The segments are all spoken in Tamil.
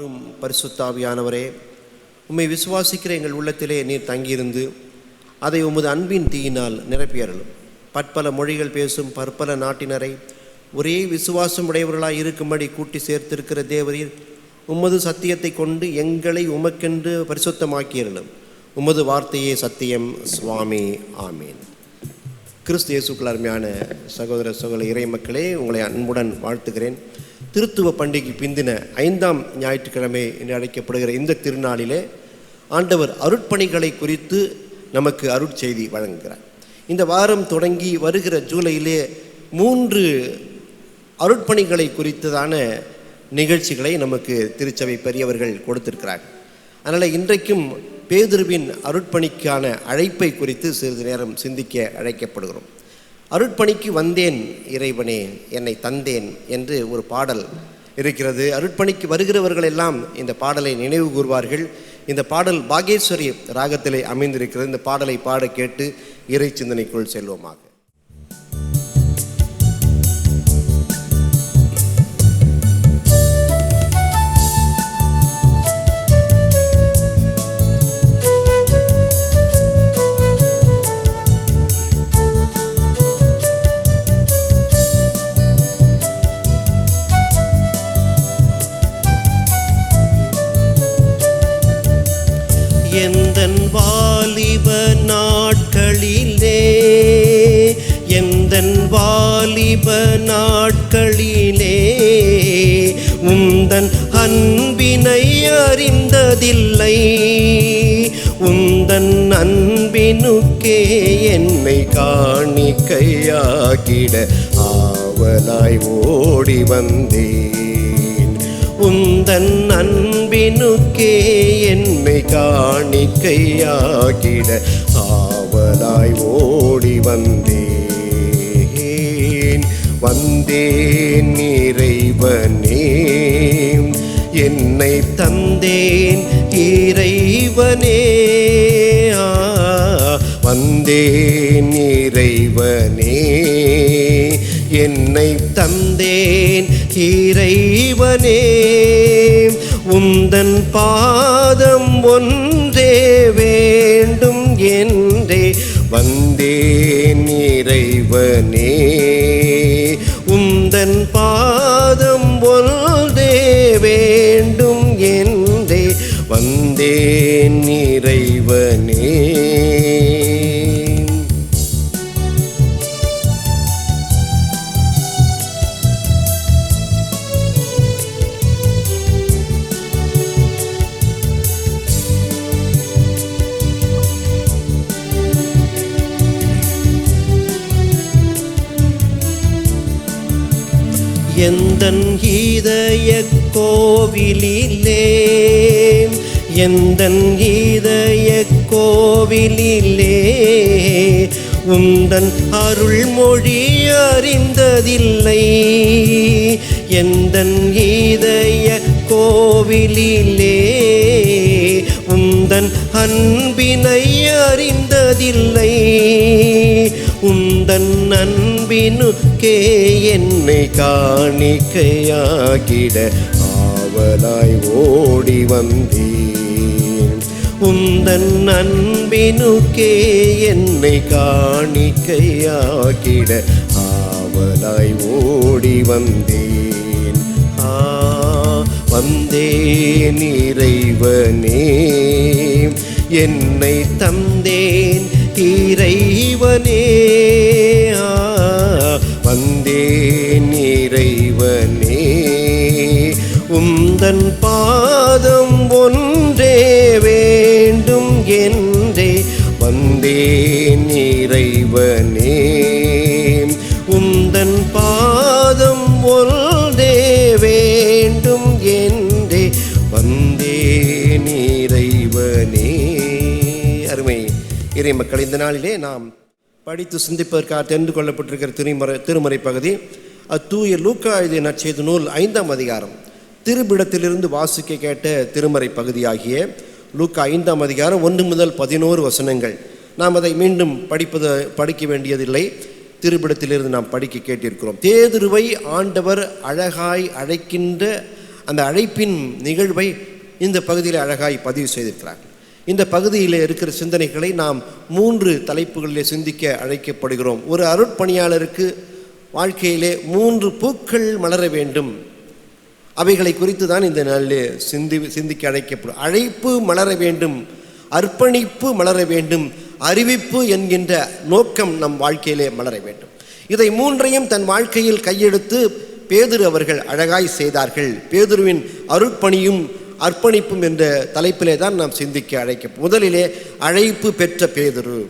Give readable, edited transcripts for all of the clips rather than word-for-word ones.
வாரும் பரிசுத்த ஆவியானவரே, உம்மை விசுவாசிக்கிற எங்கள் உள்ளத்திலே நீர் தங்கியிருந்து அதை உமது அன்பின் தீயினால் நிரப்பியறலும். பற்பல மொழிகள் பேசும் பற்பல நாட்டினரை ஒரே விசுவாசம் உடையவர்களாய் இருக்கும்படி கூட்டி சேர்த்திருக்கிற தேவரீர், உமது சத்தியத்தை கொண்டு எங்களை உமக்கென்று பரிசுத்தமாக்கியறலும். உமது வார்த்தையே சத்தியம். சுவாமி, ஆமீன். கிறிஸ்து இயேசுக்குள் அருமையான சகோதர இறை மக்களே, உங்களை அன்புடன் வாழ்த்துகிறேன். திருத்துவ பண்டிகை பிந்தின 5ஆம் ஞாயிற்றுக்கிழமை என்று அழைக்கப்படுகிற இந்த திருநாளிலே ஆண்டவர் அருட்பணிகளை குறித்து நமக்கு அருட்செய்தி வழங்குகிறார். இந்த வாரம் தொடங்கி வருகிற ஜூலையிலே 3 அருட்பணிகளை குறித்ததான நிகழ்ச்சிகளை நமக்கு திருச்சபை பெரியவர்கள் கொடுத்திருக்கிறார். அதனால் இன்றைக்கும் பேதுருவின் அருட்பணிக்கான அழைப்பை குறித்து சிறிது நேரம் சிந்திக்க அழைக்கப்படுகிறோம். அருட்பணிக்கு வந்தேன் இறைவனே என்னை தந்தேன் என்று ஒரு பாடல் இருக்கிறது. அருட்பணிக்கு வருகிறவர்கள் எல்லாம் இந்த பாடலை நினைவு கூர்வார்கள். இந்த பாடல் பாகேஸ்வரி ராகத்திலே அமைந்திருக்கிறது. இந்த பாடலை பாட கேட்டு இறை சிந்தனைக்குள் செல்வோமாக. எந்தன் வாலிப நாட்களிலே, எந்தன் வாலிப நாட்களிலே உந்தன் அன்பினை அறிந்ததில்லை. உந்தன் அன்பினுக்கே என்னை காணிக்கையாகிட ஆவலாய் ஓடி வந்தேன். உந்தன் அன்பினுக்கே என்னை காணிக்கையாகிட ஆவலாய் ஓடி வந்தேன். வந்தேன் இறைவனே என்னை தந்தேன் இறைவனே. வந்தேன் இறைவனே என்னை தந்தேன் இறைவனே. உந்தன் பாதம் ஒன்றே வேண்டும் என்றே வந்தேன் இறைவனே. உந்தன் பாதம் ஒன்றே வேண்டும் என்றே வந்தேன் இறைவனே. எந்தன் இதய கோவிலிலே, எந்தன் இதய கோவிலிலே உந்தன் அருள்மொழி அறிந்ததில்லை. எந்தன் இதய கோவிலிலே உந்தன் அன்பினை அறிந்ததில்லை. உந்தன் அன்பினுக்கே என்னை காணிக்கையாகிட ஆவலாய் ஓடி வந்தேன். உந்தன் அன்பினுக்கே என்னை காணிக்கையாகிட ஆவலாய் ஓடி வந்தேன். வந்தேன் இறைவனே என்னை தந்தேன் இறைவனே. வந்தேன் இறைவனே உந்தன் பாதம் ஒன்றே வேண்டும் என்றே வந்தேன் இறைவனே. உந்தன் பாதம் ஒன்றே வேண்டும் என்றே வந்தேன் இறைவனே. அருமை இறை மக்கள், இந்த நாளிலே நாம் படித்து சிந்திப்பதற்காக தெரிந்து கொள்ளப்பட்டிருக்கிற திருமறை பகுதி தூய லூக்கா எழுதிய நற்செய்தி நூல் 5ஆம் அதிகாரம் திருப்பிடத்திலிருந்து வாசிக்க கேட்ட திருமறை பகுதியாகிய லூக்கா 5ஆம் அதிகாரம் 1 முதல் 11 வசனங்கள். நாம் அதை மீண்டும் படிக்க வேண்டியதில்லை. திருப்பிடத்திலிருந்து நாம் படிக்க கேட்டிருக்கிறோம். பேதுருவை ஆண்டவர் அழகாய் அழைக்கின்ற அந்த அழைப்பின் நிகழ்வை இந்த பகுதியில் அழகாய் பதிவு செய்திருக்கிறார். இந்த பகுதியில் இருக்கிற சிந்தனைகளை நாம் 3 தலைப்புகளிலே சிந்திக்க அழைக்கப்படுகிறோம். ஒரு அருட்பணியாளருக்கு வாழ்க்கையிலே 3 பூக்கள் மலர வேண்டும். அவைகளை குறித்து தான் இந்த நாளிலே சிந்திக்க அழைக்கப்படும். அழைப்பு மலர வேண்டும், அர்ப்பணிப்பு மலர வேண்டும், அறிவிப்பு என்கின்ற நோக்கம் நம் வாழ்க்கையிலே மலர வேண்டும். இதை 3ஐயும் தன் வாழ்க்கையில் கையெடுத்து பேதுரு அவர்கள் அழகாய் செய்தார்கள். பேதுருவின் அருட்பணியும் அர்ப்பணிப்பும் என்ற தலைப்பிலே தான் நாம் சிந்திக்க முதலிலே அழைப்பு பெற்ற பேதுரு.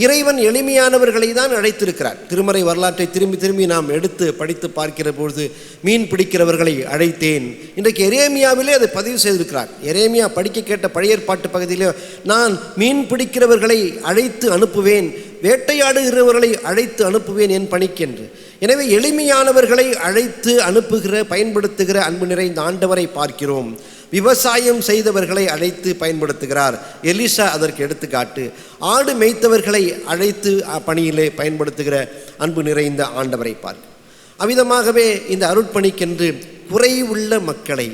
இறைவன் எளிமையானவர்களை தான் அழைத்திருக்கிறார். திருமறை வரலாற்றை திரும்பி நாம் எடுத்து படித்து பார்க்கிற பொழுது மீன் பிடிக்கிறவர்களை அழைத்தேன். இன்றைக்கு எரேமியாவிலே அதை பதிவு செய்திருக்கிறார். எரேமியா படிக்க கேட்ட பழைய ஏற்பாட்டு பகுதியிலே நான் மீன் பிடிக்கிறவர்களை அழைத்து அனுப்புவேன், வேட்டையாடுகிறவர்களை அழைத்து அனுப்புவேன் என் பணிக்கென்று. எனவே எளிமையானவர்களை அழைத்து அனுப்புகிற பயன்படுத்துகிற அன்பு நிறைந்த ஆண்டவரை பார்க்கிறோம். விவசாயம் செய்தவர்களை அழைத்து பயன்படுத்துகிறார். எலிசா அதற்கு எடுத்துக்காட்டு. ஆடு மேய்த்தவர்களை அழைத்து பணியிலே பயன்படுத்துகிற அன்பு நிறைந்த ஆண்டவரை பார்க்க. அவ்விதமாகவே இந்த அருட்பணிக்கென்று குறைவுள்ள மக்களை,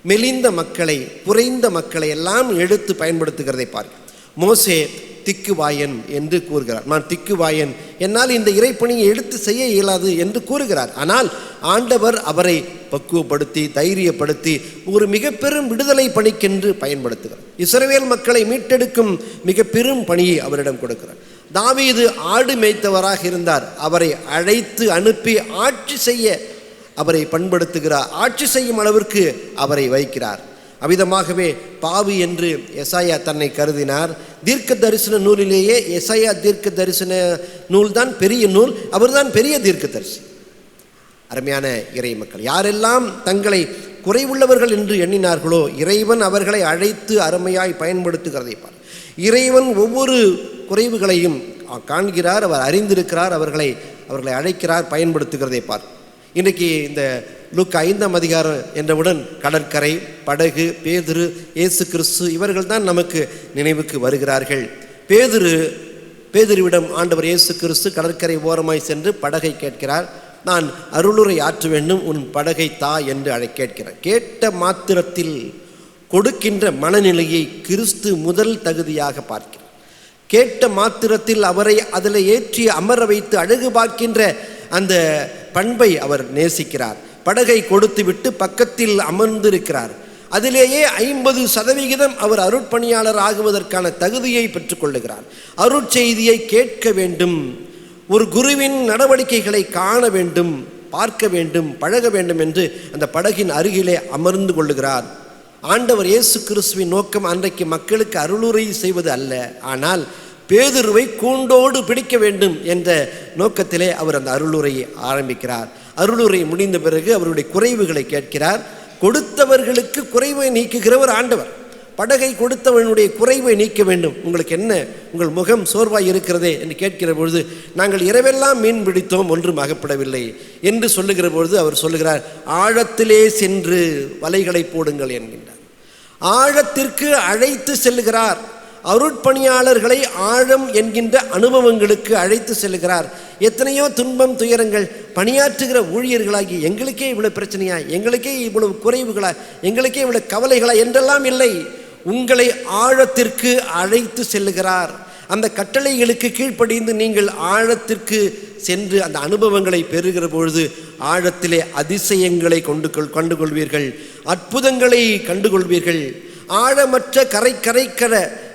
மெலிந்த மக்களை, குறைந்த மக்களை எல்லாம் எடுத்து பயன்படுத்துகிறதை பார்க்க. மோசே திக்குவாயன் என்று கூறுகிறார். நான் திக்குவாயன், என்னால் இந்த இறைப்பணியை எடுத்து செய்ய இயலாது என்று கூறுகிறார். ஆனால் ஆண்டவர் அவரை பக்குவப்படுத்தி தைரியப்படுத்தி ஒரு மிக பெரும் விடுதலை பணிக்கென்று பயன்படுத்துகிறார். இஸ்ரவேல் மக்களை மீட்டெடுக்கும் மிக பெரும் பணியை அவரிடம் கொடுக்கிறார். தாவீது ஆடு மேய்த்தவராக இருந்தார். அவரை அழைத்து அனுப்பி ஆட்சி செய்ய அவரை பண்படுத்துகிறார். ஆட்சி செய்யும் அளவிற்கு அவரை வைக்கிறார். அவ்விதமாகவே பாவி என்று எசாயா தன்னை கருதினார். தீர்க்க தரிசன நூலிலேயே எசாயா தீர்க்க தரிசன நூல் தான் பெரிய நூல். அவர்தான் பெரிய தீர்க்க தரிசி. அருமையான இறை மக்கள், யாரெல்லாம் தங்களை குறைவுள்ளவர்கள் என்று எண்ணினார்களோ இறைவன் அவர்களை அழைத்து அருமையாய் பயன்படுத்துகிறதை பார். இறைவன் ஒவ்வொரு குறைவுகளையும் காண்கிறார், அவர் அறிந்திருக்கிறார், அவர்களை அழைக்கிறார், பயன்படுத்துகிறதை பார். இன்றைக்கு இந்த லூக்கா 5ஆம் அதிகாரம் என்றவுடன் கடற்கரை, படகு, பேதுரு, இயேசு கிறிஸ்து இவர்கள் தான் நமக்கு நினைவுக்கு வருகிறார்கள். பேதுருவிடம் ஆண்டவர் இயேசு கிறிஸ்து கடற்கரை ஓரமாய் சென்று படகை கேட்கிறார். நான் அருளுரை ஆற்ற வேண்டும், உன் படகை தா என்று கேட்கிறார். கேட்ட மாத்திரத்தில் கொடுக்கின்ற மனநிலையை கிறிஸ்து முதல் தகுதியாக பார்க்கிறார். கேட்ட மாத்திரத்தில் அவரை அதில் ஏற்றி அமர வைத்து அழகு பார்க்கின்ற அந்த பண்பை அவர் நேசிக்கிறார். படகை கொடுத்து விட்டு பக்கத்தில் அமர்ந்திருக்கிறார். அதிலேயே 50% அவர் அருட்பணியாளர் ஆகுவதற்கான தகுதியை பெற்றுக்கொள்ளுகிறார். அருட்செய்தியை கேட்க வேண்டும், ஒரு குருவின் நடவடிக்கைகளை காண வேண்டும், பார்க்க வேண்டும், பழக வேண்டும் என்று அந்த படகின் அருகிலே அமர்ந்து கொள்ளுகிறார். ஆண்டவர் இயேசு கிறிஸ்துவின் நோக்கம் அன்றைக்கு மக்களுக்கு அருளுரை செய்வது அல்ல, ஆனால் பேதுருவை கூண்டோடு பிடிக்க வேண்டும் என்ற நோக்கத்திலே அவர் அந்த அருளுரையை ஆரம்பிக்கிறார். அருளுரை முடிந்த பிறகு அவருடைய குறைவுகளை கேட்கிறார். கொடுத்தவர்களுக்கு குறைவை நீக்குகிறவர் ஆண்டவர். படகை கொடுத்தவனுடைய குறைவை நீக்க வேண்டும். உங்களுக்கு என்ன, உங்கள் முகம் சோர்வாய் இருக்கிறதே என்று கேட்கிற பொழுது நாங்கள் இரவெல்லாம் மீன் பிடித்தோம், ஒன்றும் அகப்படவில்லை என்று சொல்லுகிற பொழுது அவர் சொல்லுகிறார், ஆழத்திலே சென்று வலைகளை போடுங்கள் என்கின்றார். ஆழத்திற்கு அழைத்து செல்லுகிறார். அருட்பணியாளர்களை ஆழம் என்கின்ற அனுபவங்களுக்கு அழைத்து செல்கிறார். எத்தனையோ துன்பம் துயரங்கள், பணியாற்றுகிற ஊழியர்களாகி எங்களுக்கே இவ்வளவு பிரச்சனையா, எங்களுக்கே இவ்வளவு குறைவுகளா, எங்களுக்கே இவ்வளவு கவலைகளா என்றெல்லாம் இல்லை. உங்களை ஆழத்திற்கு அழைத்து செல்லுகிறார். அந்த கட்டளைகளுக்கு கீழ்ப்படிந்து நீங்கள் ஆழத்திற்கு சென்று அந்த அனுபவங்களை பெறுகிற பொழுது ஆழத்திலே அதிசயங்களை கண்டுகொள்வீர்கள், அற்புதங்களை கண்டுகொள்வீர்கள். ஆழமற்ற கரைக்கிற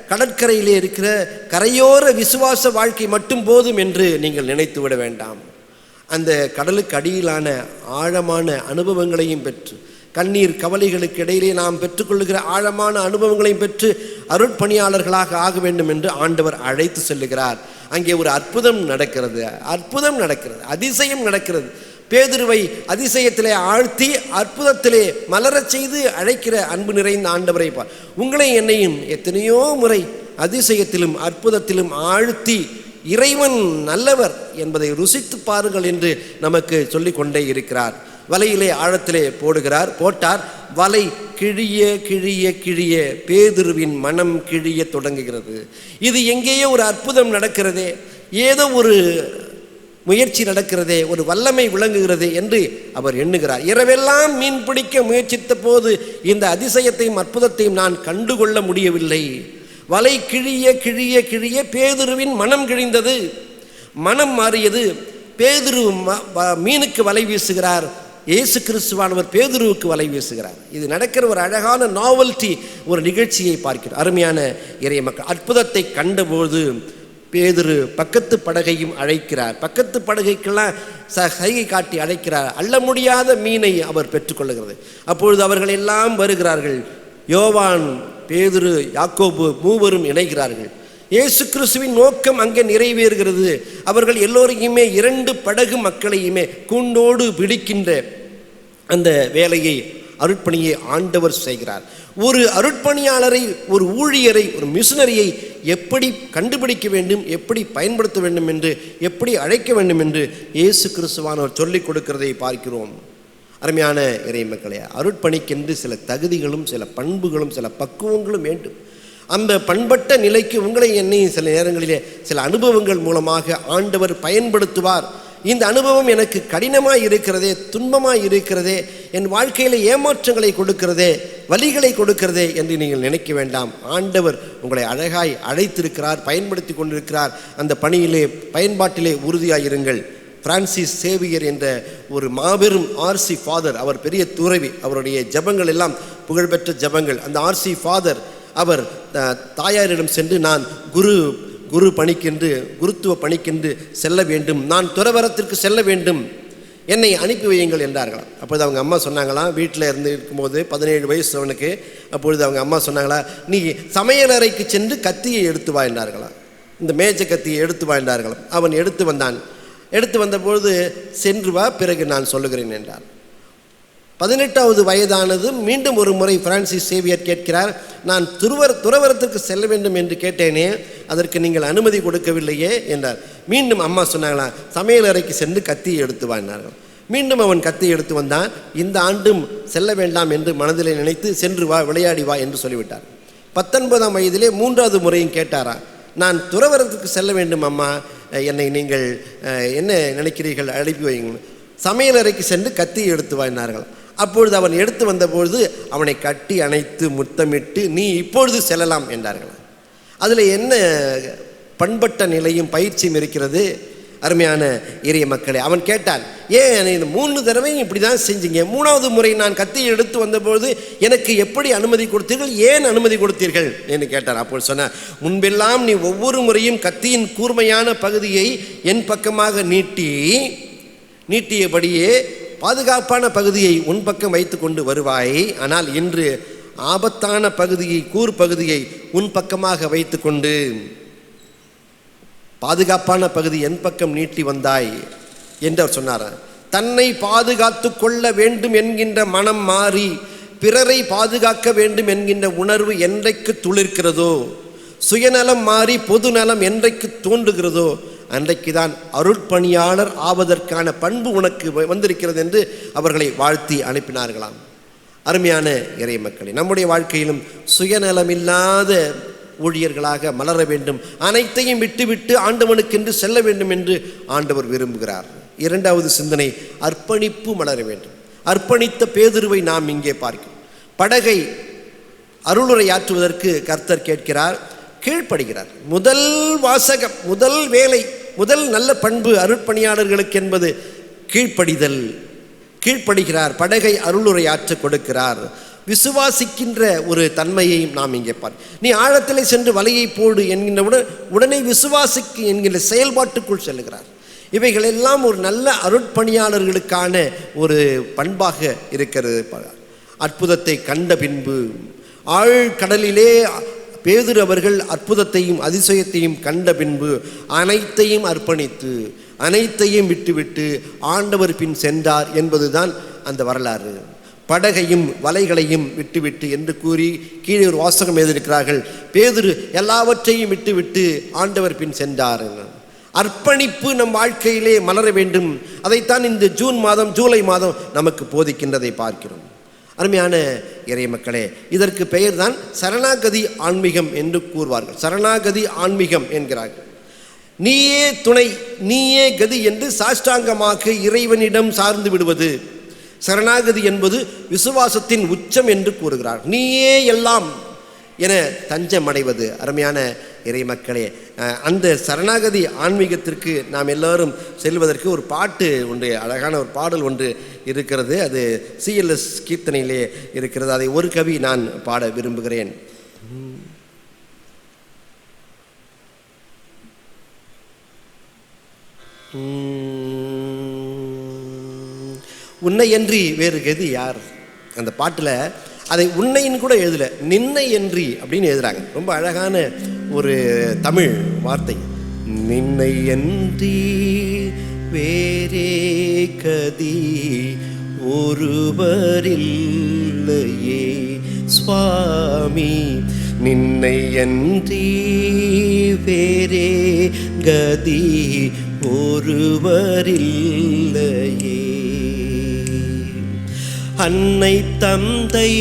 கடற்கரையிலே இருக்கிற கரையோர விசுவாச வாழ்க்கை மட்டும் போதும் என்று நீங்கள் நினைத்து விட வேண்டாம். அந்த கடலுக்கு அடியிலான ஆழமான அனுபவங்களையும் பெற்று, கண்ணீர் கவலைகளுக்கு இடையிலே நாம் பெற்றுக்கொள்ளுகிற ஆழமான அனுபவங்களையும் பெற்று அருட்பணியாளர்களாக ஆக வேண்டும் என்று ஆண்டவர் அழைத்து செல்லுகிறார். அங்கே ஒரு அற்புதம் நடக்கிறது, அதிசயம் நடக்கிறது. பேதுருவை அதிசயத்திலே ஆழ்த்தி அற்புதத்திலே மலரச் செய்து அழைக்கிற அன்பு நிறைந்த ஆண்டவரை பார். உங்களை என்னையும் எத்தனையோ முறை அதிசயத்திலும் அற்புதத்திலும் ஆழ்த்தி இறைவன் நல்லவர் என்பதை ருசித்து பாருங்கள் என்று நமக்கு சொல்லிக் கொண்டே இருக்கிறார். வலையிலே ஆழத்திலே போட்டார். வலை கிழிய கிழிய கிழிய பேதுருவின் மனம் கிழிய தொடங்குகிறது. இது எங்கேயோ ஒரு அற்புதம் நடக்கிறதே, ஏதோ ஒரு முயற்சி நடக்கிறதே, ஒரு வல்லமை விளங்குகிறது என்று அவர் எண்ணுகிறார். இரவெல்லாம் மீன் பிடிக்க முயற்சித்த போது இந்த அதிசயத்தையும் அற்புதத்தையும் நான் கண்டுகொள்ள முடியவில்லை. வலை கிழிய கிழிய கிழிய பேதுருவின் மனம் கிழிந்தது, மனம் மாறியது. பேதுரு மீனுக்கு வலை வீசுகிறார், இயேசு கிறிஸ்துவானவர் பேதுருவுக்கு வலை வீசுகிறார். இது நடக்கிற ஒரு அழகான நாவல்டி, ஒரு நிகழ்ச்சியை பார்க்கிறோம். அருமையான இறை மக்கள், அற்புதத்தை கண்டபோது பேதுரு பக்கத்து படகையும் அழைக்கிறார். பக்கத்து படகைக்கெல்லாம் சைகை காட்டி அழைக்கிறார். அள்ள முடியாத மீனை அவர் பெற்றுக்கொள்ளுகிறது. அப்பொழுது அவர்கள் எல்லாம் வருகிறார்கள். யோவான், பேதுரு, யாக்கோபு மூவரும் இணைகிறார்கள். இயேசு கிறிஸ்துவின் நோக்கம் அங்கே நிறைவேறுகிறது. அவர்கள் எல்லோரையுமே, 2 படகு மக்களையுமே கூண்டோடு பிடிக்கின்ற அந்த வேலையை, அருட்பணியை ஆண்டவர் செய்கிறார். ஒரு அருட்பணியாளரை, ஒரு ஊழியரை, ஒரு மிஷனரியை எப்படி கண்டுபிடிக்க வேண்டும், எப்படி பயன்படுத்த வேண்டும் என்று, எப்படி அழைக்க வேண்டும் என்று இயேசு கிறிஸ்துவானவர் சொல்லிக் கொடுக்கிறதை பார்க்கிறோம். அருமையான இறை மக்களே, அருட்பணிக்கென்று சில தகுதிகளும் சில பண்புகளும் சில பக்குவங்களும் வேண்டும். அந்த பண்பட்ட நிலைக்கு உங்களை என்னையும் சில நேரங்களிலே சில அனுபவங்கள் மூலமாக ஆண்டவர் பயன்படுத்துவார். இந்த அனுபவம் எனக்கு கடினமாக இருக்கிறதே, துன்பமாக இருக்கிறதே, என் வாழ்க்கையில் ஏமாற்றங்களை கொடுக்கிறதே, வலிகளை கொடுக்கிறதே என்று நீங்கள் நினைக்க வேண்டாம். ஆண்டவர் உங்களை அழகாய் அழைத்திருக்கிறார், பயன்படுத்தி கொண்டிருக்கிறார். அந்த பணியிலே, பயன்பாட்டிலே உறுதியாயிருங்கள். பிரான்சிஸ் சேவியர் என்ற ஒரு மாபெரும் ஆர்சி ஃபாதர், அவர் பெரிய துறவி, அவருடைய ஜபங்கள் எல்லாம் புகழ்பெற்ற ஜபங்கள். அந்த ஆர்சி ஃபாதர் அவர் தாயாரிடம் சென்று, நான் குரு பணிக்கென்று, குருத்துவ பணிக்கென்று செல்ல வேண்டும், நான் துறவரத்திற்கு செல்ல வேண்டும், என்னை அனுப்பி வையுங்கள் என்றார்களாம். அப்பொழுது அவங்க அம்மா சொன்னாங்களாம், வீட்டில் இருந்து இருக்கும்போது 17 வயசு அவனுக்கு. அப்பொழுது அவங்க அம்மா சொன்னாங்களா, நீ சமையலறைக்கு சென்று கத்தியை எடுத்து வா என்றார்களாம். இந்த மேஜ கத்தியை எடுத்து வா என்றார்களாம். அவன் எடுத்து வந்தான். எடுத்து வந்தபொழுது, சென்று வா, பிறகு நான் சொல்லுகிறேன் என்றார். 18வது வயதானது. மீண்டும் ஒரு முறை பிரான்சிஸ் சேவியர் கேட்கிறார், நான் துறவரத்திற்கு செல்ல வேண்டும் என்று கேட்டேனே, அதற்கு நீங்கள் அனுமதி கொடுக்கவில்லையே என்றார். மீண்டும் அம்மா சொன்னாங்களா, சமையல் அறைக்கு சென்று கத்தியை எடுத்து வாங்கினார்கள். மீண்டும் அவன் கத்தியை எடுத்து வந்தான். இந்த ஆண்டும் செல்ல வேண்டாம் என்று மனதிலே நினைத்து, சென்று வா, விளையாடி வா என்று சொல்லிவிட்டார். 19ஆம் வயதிலே 3வது முறையும் கேட்டாரா, நான் துறவரத்துக்கு செல்ல வேண்டும் அம்மா, என்னை நீங்கள் என்ன நினைக்கிறீர்கள், அனுப்பி வைங்க. சமையல் அறைக்கு சென்று கத்தியை எடுத்து வாங்கினார்கள். அப்பொழுது அவன் எடுத்து வந்தபொழுது அவனை கட்டி அணைத்து முத்தமிட்டு, நீ இப்பொழுது செல்லலாம் என்றார்கள். அதில் என்ன பண்பட்ட நிலையும் பயிற்சியும் இருக்கிறது. அருமையான இறைய மக்களே, அவன் கேட்டான், ஏன் 3 தடவையும் இப்படி தான் செஞ்சீங்க, 3வது முறை நான் கத்தியை எடுத்து வந்தபொழுது எனக்கு எப்படி அனுமதி கொடுத்தீர்கள், ஏன் அனுமதி கொடுத்தீர்கள் என்று கேட்டார். அப்போது சொன்னார், முன்பெல்லாம் நீ ஒவ்வொரு முறையும் கத்தியின் கூர்மையான பகுதியை என் பக்கமாக நீட்டியபடியே பாதுகாப்பான பகுதியை உன் பக்கம் வைத்து கொண்டு வருவாய். ஆனால் இன்று ஆபத்தான பகுதியை, கூர் பகுதியை உன் பக்கமாக வைத்து கொண்டு பாதுகாப்பான பகுதி என் பக்கம் நீட்டி வந்தாய் என்று அவர் சொன்னார். தன்னை பாதுகாத்து கொள்ள வேண்டும் என்கின்ற மனம் மாறி பிறரை பாதுகாக்க வேண்டும் என்கின்ற உணர்வு என்றைக்கு துளிர்க்கிறதோ, சுயநலம் மாறி பொது நலம் என்றைக்கு தோன்றுகிறதோ, அன்றைக்கு தான் அருட்பணியாளர் ஆவதற்கான பண்பு உனக்கு வந்திருக்கிறது என்று அவர்களை வாழ்த்தி அனுப்பினார்களாம். அருமையான இறை மக்களே, நம்முடைய வாழ்க்கையிலும் சுயநலமில்லாத ஊழியர்களாக மலர வேண்டும். அனைத்தையும் விட்டுவிட்டு ஆண்டவனுக்கென்று செல்ல வேண்டும் என்று ஆண்டவர் விரும்புகிறார். 2வது சிந்தனை, அர்ப்பணிப்பு மலர வேண்டும். அர்ப்பணித்த பேதுருவை நாம் இங்கே பார்க்கிறோம். படகை அருளுரையாற்றுவதற்கு கர்த்தர் கேட்கிறார், கீழ்ப்படுகிறார். முதல் வாசகம், முதல் வேலை, முதல் நல்ல பண்பு அருட்பணியாளர்களுக்கு என்பது கீழ்ப்படிதல். கீழ்ப்படுகிறார், படகை அருளுரையாற்ற கொடுக்கிறார். விசுவாசிக்கின்ற ஒரு தன்மையை நாம் இங்கே நீ ஆழத்திலே சென்று வலையை போடு என்கின்ற உடனே விசுவாசிக்கு என்கின்ற செயல்பாட்டுக்குள் செல்லுகிறார். இவைகளெல்லாம் ஒரு நல்ல அருட்பணியாளர்களுக்கான ஒரு பண்பாக இருக்கிறது. அற்புதத்தை கண்ட பின்பு ஆழ்கடலிலே பேதுரு அவர்கள் அற்புதத்தையும் அதிசயத்தையும் கண்ட பின்பு அனைத்தையும் அர்ப்பணித்து அனைத்தையும் விட்டுவிட்டு ஆண்டவர் பின் சென்றார் என்பதுதான் அந்த வரலாறு. படகையும் வலைகளையும் விட்டுவிட்டு என்று கூறி கீழே ஒரு வாசகம் எழுதியிருக்கிறார்கள், பேதுரு எல்லாவற்றையும் விட்டுவிட்டு ஆண்டவர் பின் சென்றார். அர்ப்பணிப்பு நம் வாழ்க்கையிலே மலர வேண்டும். அதைத்தான் இந்த ஜூலை மாதம் நமக்கு போதிக்கின்றதை பார்க்கிறோம். அருமையான இறை மக்களே, இதற்கு பெயர் தான் சரணாகதி ஆன்மீகம் என்று கூறுவார்கள். சரணாகதி ஆன்மீகம் என்கிறார்கள். நீயே துணை, நீயே கதி என்று சாஷ்டாங்கமாக இறைவனிடம் சார்ந்து விடுவது. சரணாகதி என்பது விசுவாசத்தின் உச்சம் என்று கூறுகிறார். நீயே எல்லாம் என தஞ்சம் அடைவது. அருமையான இறை மக்களே, அந்த சரணாகதி ஆன்மீகத்திற்கு நாம் எல்லோரும் செல்வதற்கு ஒரு பாட்டு ஒன்று, அழகான ஒரு பாடல் ஒன்று இருக்கிறது. அது CLS கீர்த்தனையிலே இருக்கிறது. அதை ஒரு கவி நான் பாட விரும்புகிறேன். உன்னையன்றி வேறு கதி யார். அந்த பாட்டில் அதை உன்னைன்னு கூட எழுதலை, நின்னையன்றி அப்படின்னு எழுதுறாங்க. ரொம்ப அழகான ஒரு தமிழ் வார்த்தை. நின்னையன்றி வேறே கதி ஒருவரில்லையே சுவாமி, நின்னையன்றி வேறே கதி ஒருவரில்லையே. அன்னை தந்தை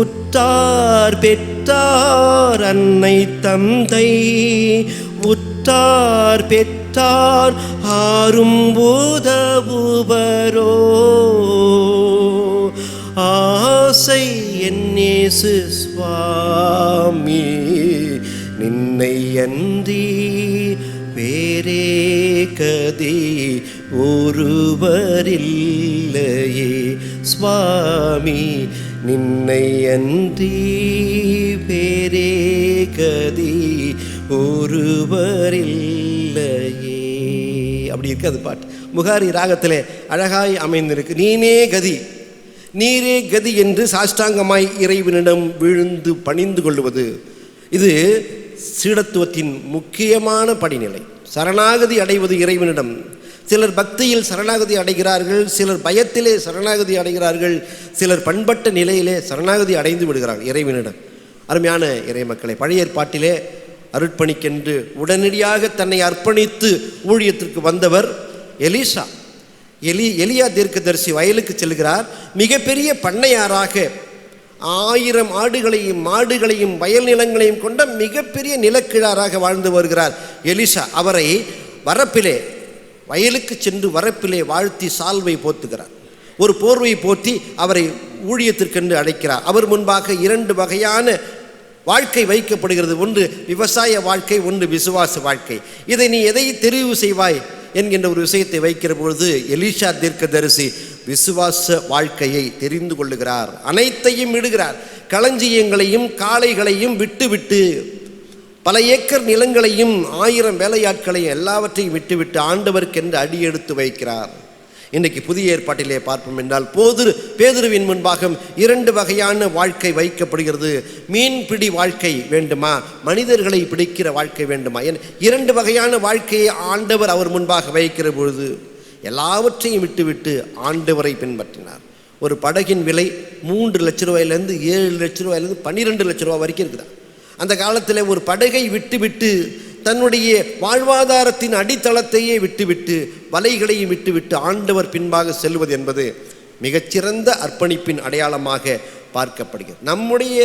உற்றார் பெற்றார், அன்னை தந்தை உற்றார் பெற்றார் ஆரும் உதவுவரோ. ஆசை என் இயேசு சுவாமி, நின்னை அன்றி வேறே கதி ஒருவரில்லையே சுவாமி, நின்னை அன்றி வேறே கதி ஒருவரில்லையே. அப்படி இருக்கு அது பாட்டு. முகாரி ராகத்திலே அழகாய் அமைந்திருக்கு. நீனே கதி, நீரே கதி என்று சாஷ்டாங்கமாய் இறைவனிடம் விழுந்து பணிந்து கொள்வது. இது சீடத்துவத்தின் முக்கியமான படிநிலை. சரணாகதி அடைவது இறைவனிடம். சிலர் பக்தியில் சரணாகதி அடைகிறார்கள், சிலர் பயத்திலே சரணாகதி அடைகிறார்கள், சிலர் பண்பட்ட நிலையிலே சரணாகதி அடைந்து விடுகிறார்கள் இறைவனிடம். அருமையான இறை மக்களை, பழைய ஏற்பாட்டிலே அருட்பணிக்கென்று உடனடியாக தன்னை அர்ப்பணித்து ஊழியத்திற்கு வந்தவர் எலிசா. எலியா தீர்க்கதரிசி வயலுக்கு செல்கிறார். மிகப்பெரிய பண்ணையாராக 1000 ஆடுகளையும் மாடுகளையும் வயல் நிலங்களையும் கொண்ட மிகப்பெரிய நிலக்கிழாராக வாழ்ந்து வருகிறார் எலிசா. அவரை வரப்பிலே, வயலுக்கு சென்று வரப்பிலே வாழ்த்தி சால்வை போத்துகிறார். ஒரு போர்வை போற்றி அவரை ஊழியத்திற்கென்று அழைக்கிறார். அவர் முன்பாக 2 வகையான வாழ்க்கை வைக்கப்படுகிறது. ஒன்று விவசாய வாழ்க்கை, ஒன்று விசுவாச வாழ்க்கை. இதை நீ எதை தெரிவு செய்வாய் என்கின்ற ஒரு விஷயத்தை வைக்கிற பொழுது எலிசா தீர்க்கதரிசி விசுவாச வாழ்க்கையை தெரிந்து கொள்ளுகிறார். அனைத்தையும் விடுகிறார். களஞ்சியங்களையும் காளைகளையும் விட்டுவிட்டு, பல ஏக்கர் நிலங்களையும் 1000 வேலையாட்களையும் எல்லாவற்றையும் விட்டுவிட்டு ஆண்டவருக்கென்று அடியெடுத்து வைக்கிறார். இன்றைக்கு புதிய ஏற்பாட்டிலே பார்ப்போம் என்றால் பேதுருவின் முன்பாக 2 வகையான வாழ்க்கை வைக்கப்படுகிறது. மீன்பிடி வாழ்க்கை வேண்டுமா, மனிதர்களை பிடிக்கிற வாழ்க்கை வேண்டுமா என 2 வகையான வாழ்க்கையை ஆண்டவர் அவர் முன்பாக வைக்கிற பொழுது எல்லாவற்றையும் விட்டுவிட்டு ஆண்டவரை பின்பற்றினார். ஒரு படகின் விலை 3 லட்ச ரூபாயிலேருந்து 7 லட்ச ரூபாயிலேருந்து 12 லட்ச ரூபா வரைக்கும் இருக்குதா. அந்த காலத்தில் ஒரு படகை விட்டுவிட்டு, தன்னுடைய வாழ்வாதாரத்தின் அடித்தளத்தையே விட்டுவிட்டு, வலைகளையும் விட்டுவிட்டு ஆண்டவர் பின்பாக செல்வது என்பது மிகச்சிறந்த அர்ப்பணிப்பின் அடையாளமாக பார்க்கப்படுகிறது. நம்முடைய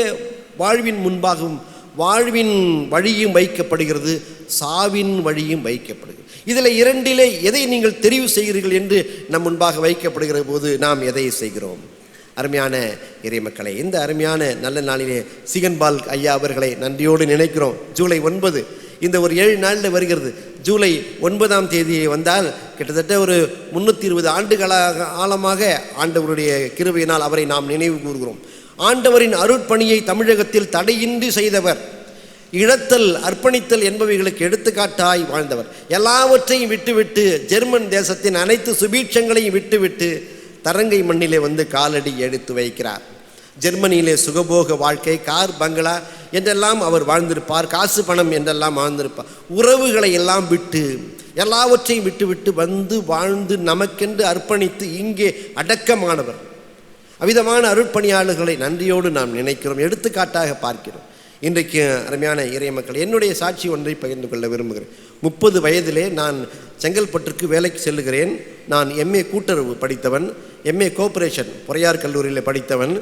வாழ்வின் முன்பாகவும் வாழ்வின் வழியும் வைக்கப்படுகிறது, சாவின் வழியும் வைக்கப்படுகிறது. இதில் 2 எதை நீங்கள் தெரிவு செய்கிறீர்கள் என்று நம் முன்பாக வைக்கப்படுகிற போது நாம் எதை செய்கிறோம்? அருமையான இறைமக்களை, இந்த அருமையான நல்ல நாளிலே சிகன்பால் ஐயா அவர்களை நன்றியோடு நினைக்கிறோம். ஜூலை 9 இந்த ஒரு 7 நாளில் வருகிறது. ஜூலை 9ஆம் தேதி வந்தால் கிட்டத்தட்ட ஒரு 320 ஆண்டுகளாக ஆண்டவருடைய கிருபையினால் அவரை நாம் நினைவு கூறுகிறோம். ஆண்டவரின் அருட்பணியை தமிழகத்தில் தடையின்றி செய்தவர், இழத்தல் அர்ப்பணித்தல் என்பவைகளுக்கு எடுத்துக்காட்டாய் வாழ்ந்தவர். எல்லாவற்றையும் விட்டுவிட்டு ஜெர்மன் தேசத்தின் அனைத்து சுபீட்சங்களையும் விட்டுவிட்டு தரங்கை மண்ணிலே வந்து காலடி எடுத்து வைக்கிறார். ஜெர்மனியிலே சுகபோக வாழ்க்கை, கார் பங்களா என்றெல்லாம் அவர் வாழ்ந்திருப்பார். காசு பணம் என்றெல்லாம் வாழ்ந்திருப்பார். உறவுகளை எல்லாம் விட்டு, எல்லாவற்றையும் விட்டுவிட்டு வந்து வாழ்ந்து நமக்கென்று அர்ப்பணித்து இங்கே அடக்கமானவர். அவ்விதமான அருட்பணியாளர்களை நன்றியோடு நாம் நினைக்கிறோம், எடுத்துக்காட்டாக பார்க்கிறோம். இன்றைக்கு அருமையான இறை மக்கள், என்னுடைய சாட்சி ஒன்றை பகிர்ந்து கொள்ள விரும்புகிறேன். 30 வயதிலே நான் செங்கல்பட்டுக்கு வேலைக்கு செல்லுகிறேன். நான் MA கூட்டுறவு படித்தவன், MA கோஆபரேஷன் பொறையார் கல்லூரியில் படித்தவன்.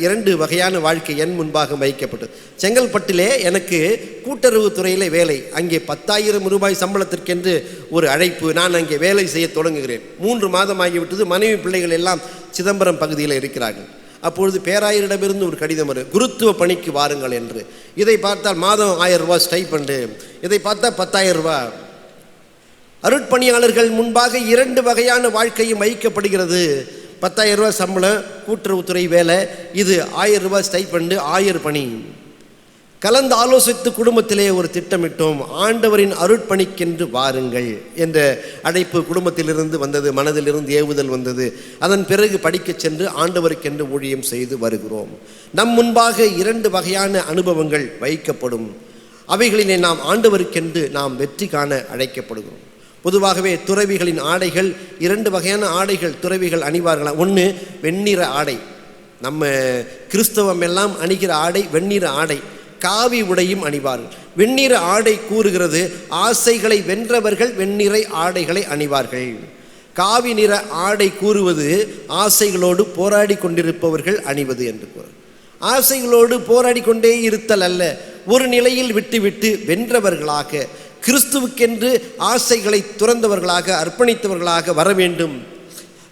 2 வகையான வாழ்க்கை என் முன்பாக வைக்கப்பட்டது. செங்கல்பட்டிலே எனக்கு கூட்டுறவு துறையில் வேலை. அங்கே 10,000 ரூபாய் சம்பளத்திற்கென்று ஒரு அழைப்பு. நான் அங்கே வேலை செய்ய தொடங்குகிறேன். 3 மாதம் ஆகிவிட்டது. மனைவி பிள்ளைகள் எல்லாம் சிதம்பரம் பகுதியில் இருக்கிறார்கள். அப்பொழுது பேராயரிடமிருந்து ஒரு கடிதம் வரும், குருத்துவ பணிக்கு வாருங்கள் என்று. இதை பார்த்தால் மாதம் 1000 ரூபாய் ஸ்டைபண்டு, இதை பார்த்தா 10,000 ரூபாய். அருட்பணியாளர்கள் முன்பாக 2 வகையான வாழ்க்கையும் வைக்கப்படுகிறது. 10,000 ரூபாய் சம்பளம், கூட்டுறவுத்துறை வேலை, இது 1000 ரூபாய் ஸ்டைபண்டு, 1000 பணி. கலந்து ஆலோசித்து குடும்பத்திலே ஒரு திட்டமிட்டோம், ஆண்டவரின் அருட்பணிக்கென்று வாருங்கள் என்ற அழைப்பு குடும்பத்திலிருந்து வந்தது, மனதிலிருந்து ஏவுதல் வந்தது. அதன் பிறகு படிக்கச் சென்று ஆண்டவருக்கென்று ஊழியம் செய்து வருகிறோம். நம் முன்பாக 2 வகையான அனுபவங்கள் வைக்கப்படும். அவைகளிலே நாம் ஆண்டவருக்கென்று நாம் வெற்றி காண அழைக்கப்படுகிறோம். பொதுவாகவே துறவிகளின் ஆடைகள் 2 வகையான ஆடைகள் துறவிகள் அணிவார்களாம். ஒன்று வெண்ணிற ஆடை. நம்ம கிறிஸ்தவம் எல்லாம் அணிகிற ஆடை வெண்ணிற ஆடை. காவி உடையும் அணிவார்கள். வெண்ணிற ஆடை கூறுகிறது ஆசைகளை வென்றவர்கள் வெண்ணிற ஆடைகளை அணிவார்கள். காவி நிற ஆடை கூறுவது ஆசைகளோடு போராடி கொண்டிருப்பவர்கள் அணிவது என்று கூறும். ஆசைகளோடு போராடி கொண்டே இருத்தல் அல்ல, ஒரு நிலையில் விட்டுவிட்டு வென்றவர்களாக கிறிஸ்துவுக்கென்று ஆசைகளை துறந்தவர்களாக அர்ப்பணித்தவர்களாக வர வேண்டும்.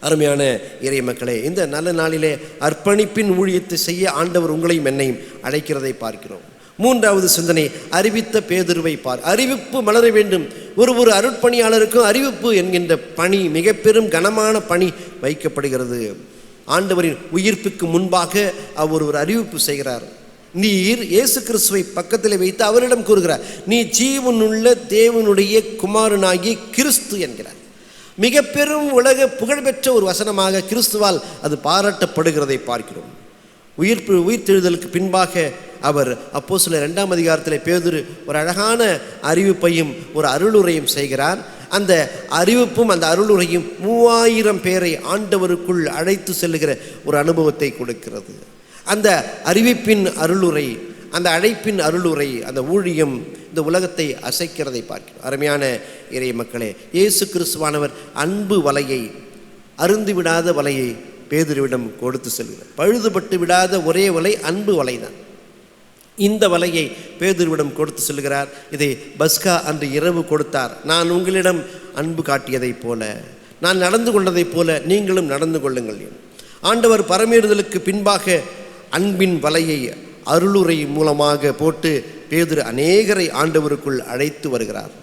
அருமையான இறை மக்களே, இந்த நல்ல நாளிலே அர்ப்பணிப்பின் ஊழியத்தை செய்ய ஆண்டவர் உங்களையும் என்னையும் அழைக்கிறதை பார்க்கிறோம். 3வது சிந்தனை, அறிவித்த பேதுருவை பார். அறிவிப்பு மலர வேண்டும். ஒரு அருட்பணியாளருக்கும் அறிவிப்பு என்கின்ற பணி, மிக பெரும் கனமான பணி வைக்கப்படுகிறது. ஆண்டவரின் உயிர்ப்புக்கு முன்பாக அவர் ஒரு அறிவிப்பு செய்கிறார். நீர் இயேசு கிறிஸ்துவை பக்கத்தில் வைத்து அவரிடம் கூறுகிறார், நீ ஜீவனுள்ள தேவனுடைய குமாரனாகிய கிறிஸ்து என்கிறார். மிக பெரும் உலக புகழ்பெற்ற ஒரு வசனமாக கிறிஸ்துவால் அது பாராட்டப்படுகிறதை பார்க்கிறோம். உயிர்த்தெழுதலுக்கு பின்பாக அவர் அப்போஸ்தலர் 2ஆம் அதிகாரத்தில் பேதுரு ஒரு அழகான அறிவிப்பையும் ஒரு அருளுரையும் செய்கிறார். அந்த அறிவிப்பும் அந்த அருளுரையும் 3000 பேரை ஆண்டவருக்குள் அழைத்து செல்லுகிற ஒரு அனுபவத்தை கொடுக்கிறது. அந்த அறிவிப்பின் அருளுரை, அந்த அழைப்பின் அருளுரை, அந்த ஊழியம் இந்த உலகத்தை அசைக்கிறதை பார்க்கிறோம். அருமையான இறை மக்களே, இயேசு கிறிஸ்துவானவர் அன்பு வலையை, அருந்து விடாத வலையை பேதுருவிடம் கொடுத்து செல்கிறார். பழுதுபட்டு விடாத ஒரே வலை அன்பு வலை தான். இந்த வலையை பேதுருவிடம் கொடுத்து செல்கிறார். இதை பஸ்கா அன்று இரவு கொடுத்தார். நான் உங்களிடம் அன்பு காட்டியதைப் போல, நான் நடந்து கொண்டதைப் போல நீங்களும் நடந்து கொள்ளுங்கள். ஆண்டவர் பரமேறுதலுக்கு பின்பாக அன்பின் வலையை அருளுரை மூலமாக போட்டு பேதுரு அநேகரை ஆண்டவருக்குள் அழைத்து வருகிறார்.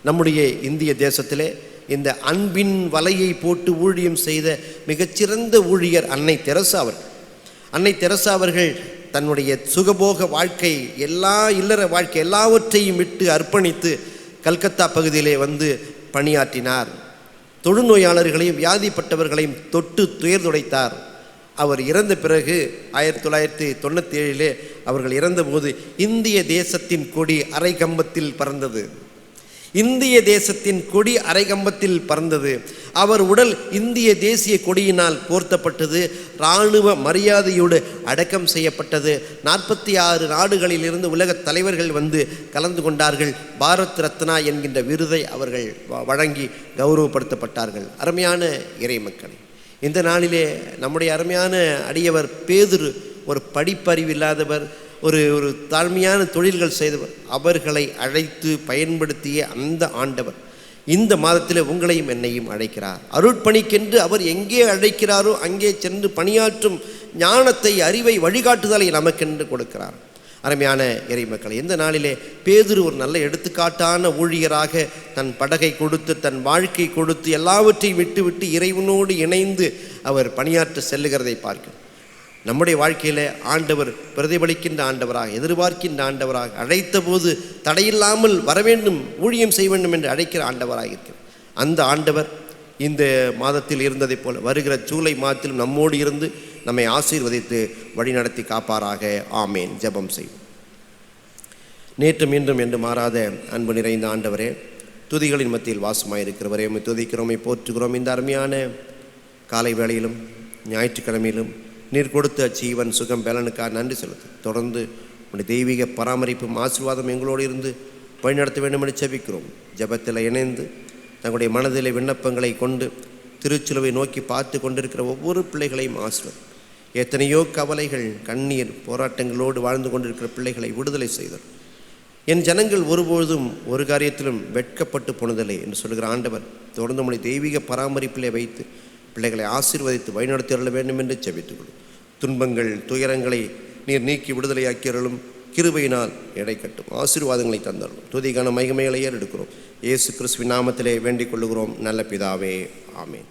நம்முடைய இந்திய தேசத்திலே இந்த அன்பின் வலையை போட்டு ஊழியம் செய்த மிகச்சிறந்த ஊழியர் அன்னை தெரசா அவர்கள். அன்னை தெரசா அவர்கள் தன்னுடைய சுகபோக வாழ்க்கை, இல்லற வாழ்க்கை எல்லாவற்றையும் விட்டு அர்ப்பணித்து கல்கத்தா பகுதியிலே வந்து பணியாற்றினார். தொழுநோயாளர்களையும் வியாதிப்பட்டவர்களையும் தொட்டு துயர்துடைத்தார். அவர் இறந்த பிறகு 1997 அவர்கள் இறந்தபோது இந்திய தேசத்தின் கொடி அரை கம்பத்தில் பறந்தது. இந்திய தேசத்தின் கொடி அரை கம்பத்தில் பறந்தது. அவர் உடல் இந்திய தேசிய கொடியினால் போர்த்தப்பட்டது. இராணுவ மரியாதையோடு அடக்கம் செய்யப்பட்டது. 46 நாடுகளிலிருந்து உலக தலைவர்கள் வந்து கலந்து கொண்டார்கள். பாரத் ரத்னா என்கின்ற விருதை அவர்கள் வழங்கி கௌரவப்படுத்தப்பட்டார்கள். அருமையான இறை மக்களே, இந்த நாளிலே நம்முடைய அருமையான அடியவர் பேதுரு ஒரு படிப்பறிவில்லாதவர், ஒரு தாழ்மையான தொழில்கள் செய்தவர். அவர்களை அழைத்து பயன்படுத்திய அந்த ஆண்டவர் இந்த மாதத்தில் உங்களையும் என்னையும் அழைக்கிறார். அருட்பணிக்கென்று அவர் எங்கே அழைக்கிறாரோ அங்கே சென்று பணியாற்றும் ஞானத்தை, அறிவை, வழிகாட்டுதலை நமக்கென்று கொடுக்கிறார். அருமையான இறை மக்களை, இந்த நாளிலே பேதுரு ஒரு நல்ல எடுத்துக்காட்டான ஊழியராக தன் படகை கொடுத்து, தன் வாழ்க்கை கொடுத்து, எல்லாவற்றையும் விட்டு இறைவனோடு இணைந்து அவர் பணியாற்ற செல்லுகிறதை பார்க்கிறோம். நம்முடைய வாழ்க்கையில் ஆண்டவர் பிரதிபலிக்கின்ற ஆண்டவராக, எதிர்பார்க்கின்ற ஆண்டவராக, அழைத்த போது தடையில்லாமல் வர வேண்டும், ஊழியம் செய்ய வேண்டும் என்று அழைக்கிற ஆண்டவராக இருக்கிறார். அந்த ஆண்டவர் இந்த மாதத்தில் இருந்ததைப் போல வருகிற ஜூலை மாதத்தில் நம்மோடு இருந்து நம்மை ஆசீர்வதித்து வழிநடத்தி காப்பாராக. ஆமேன். ஜெபம் செய்வோம். நேற்றும் இன்றும் என்று மாறாத அன்பு நிறைந்த ஆண்டவரே, துதிகளின் மத்தியில் வாசமாயிருக்கிறவரே, உம்மை துதிக்கிறோம், போற்றுகிறோம். இந்த அருமையான காலை வேளையிலும் ஞாயிற்றுக்கிழமையிலும் நீர் கொடுத்த ஜீவன், சுகம், பலனுக்காக நன்றி செலுத்து. தொடர்ந்து உடைய தெய்வீக பராமரிப்பும் ஆசீர்வாதம் எங்களோடு இருந்து வழிநடத்த வேண்டும் என்று ஜெபிக்கிறோம். ஜெபத்தில் இணைந்து தங்களுடைய மனதிலே விண்ணப்பங்களை கொண்டு திருச்சிலுவை நோக்கி பார்த்து கொண்டிருக்கிற ஒவ்வொரு பிள்ளைகளையும் ஆசீர்வாதம். எத்தனையோ கவலைகள், கண்ணீர், போராட்டங்களோடு வாழ்ந்து கொண்டிருக்கிற பிள்ளைகளை விடுதலை செய்தார். என் ஜனங்கள் ஒருபொழுதும் ஒரு காரியத்திலும் வெட்கப்பட்டு போனதில்லை என்று சொல்கிற ஆண்டவர் தொடர்ந்து நம்முடைய தெய்வீக பராமரிப்பிலே வைத்து பிள்ளைகளை ஆசீர்வதித்து வழிநடத்தி அருள வேண்டும் என்று ஜெபித்துக்கொள்ளும். துன்பங்கள், துயரங்களை நீர் நீக்கி விடுதலையாக்கி அருளும். கிருபையினால் எடை கட்டும் ஆசீர்வாதங்களை தந்தருளும். துதிக்கான மகிமைகளை ஏறெடுக்கிறோம். இயேசு கிறிஸ்துவின் நாமத்திலே வேண்டிக் கொள்ளுகிறோம் நல்ல பிதாவே, ஆமென்.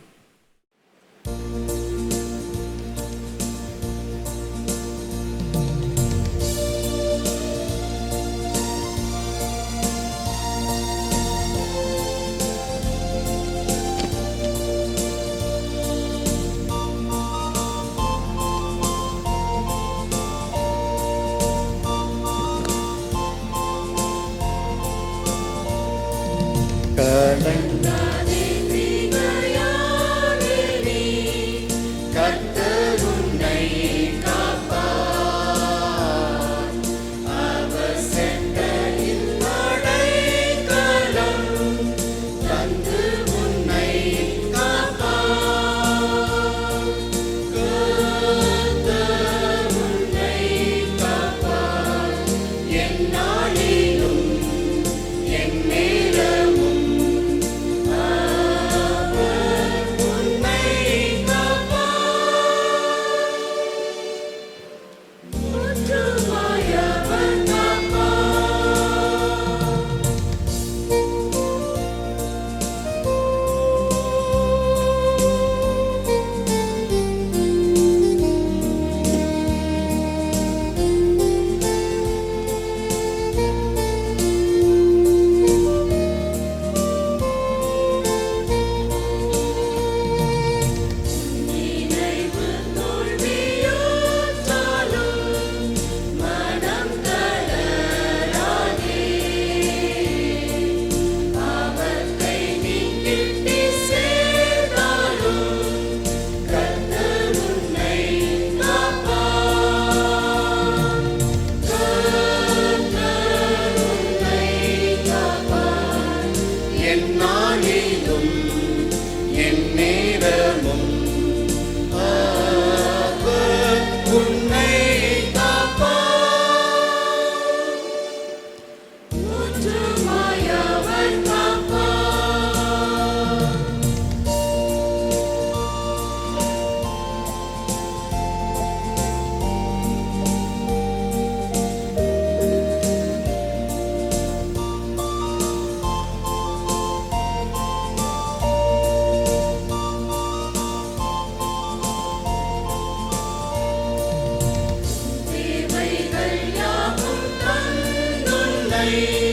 Bye.